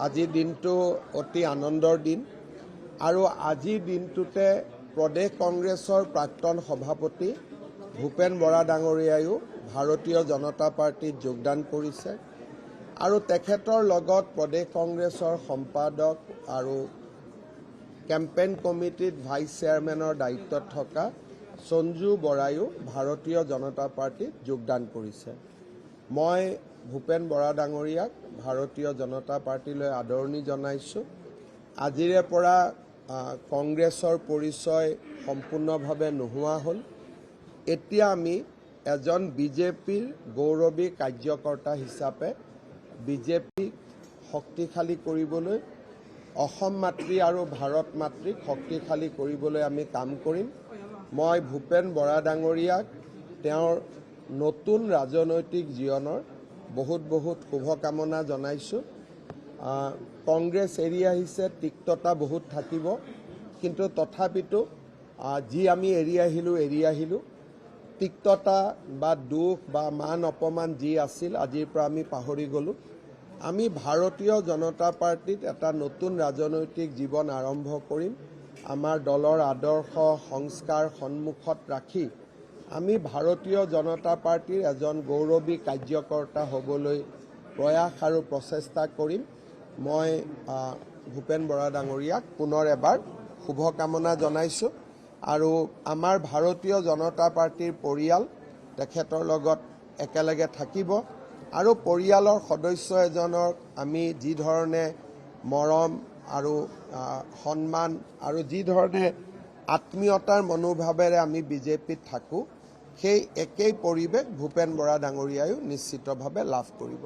আজিৰ দিনটো অতি আনন্দৰ দিন আৰু আজিৰ দিনটোতে প্ৰদেশ কংগ্ৰেছৰ প্ৰাক্তন সভাপতি ভূপেন বৰা ডাঙৰীয়ায়ো ভাৰতীয় জনতা পাৰ্টিত যোগদান কৰিছে আৰু তেখেতৰ লগত প্ৰদেশ কংগ্ৰেছৰ সম্পাদক আৰু কেম্পেইন কমিটিত ভাইচ চেয়াৰমেনৰ দায়িত্বত থকা সঞ্জু বৰায়ো ভাৰতীয় জনতা পাৰ্টিত যোগদান কৰিছে। মই ভূপেন বৰা ডাঙৰীয়াক ভাৰতীয় জনতা পাৰ্টিলৈ আদৰণি জনাইছোঁ। আজিৰে পৰা কংগ্ৰেছৰ পৰিচয় সম্পূৰ্ণভাৱে নোহোৱা হ'ল। এতিয়া আমি এজন বিজেপিৰ গৌৰৱী কাৰ্যকৰ্তা হিচাপে বিজেপিক শক্তিশালী কৰিবলৈ, অসম মাতৃ আৰু ভাৰত মাতৃক শক্তিশালী কৰিবলৈ আমি কাম কৰিম। মই ভূপেন বৰা ডাঙৰীয়াক তেওঁৰ নতুন ৰাজনৈতিক জীৱনৰ বহুত বহুত শুভকামনা জনাইছোঁ। কংগ্ৰেছ এৰি আহিছে, তিক্ততা বহুত থাকিব, কিন্তু তথাপিতো যি আমি এৰি আহিলোঁ তিক্ততা বা দুখ বা মান অপমান যি আছিল আজিৰ পৰা আমি পাহৰি গ'লোঁ। আমি ভাৰতীয় জনতা পাৰ্টিত এটা নতুন ৰাজনৈতিক জীৱন আৰম্ভ কৰিম। আমাৰ দলৰ আদৰ্শ সংস্কাৰ সন্মুখত ৰাখি আমি ভাৰতীয় জনতা পাৰ্টিৰ এজন গৌৰৱী কাৰ্যকৰ্তা হ'বলৈ প্ৰয়াস আৰু প্ৰচেষ্টা কৰিম। মই ভূপেন বৰা ডাঙৰীয়াক পুনৰ এবাৰ শুভকামনা জনাইছোঁ আৰু আমাৰ ভাৰতীয় জনতা পাৰ্টিৰ পৰিয়াল তেখেতৰ লগত একেলগে থাকিব আৰু পৰিয়ালৰ সদস্য এজনক আমি যি ধৰণে মৰম আৰু সন্মান আৰু যি ধৰণে আত্মীয়তাৰ মনোভাৱেৰে আমি বিজেপিত থাকোঁ, সেই একেই পৰিৱেশ ভূপেন বৰা ডাঙৰীয়ায়ো নিশ্চিতভাৱে লাভ কৰিব।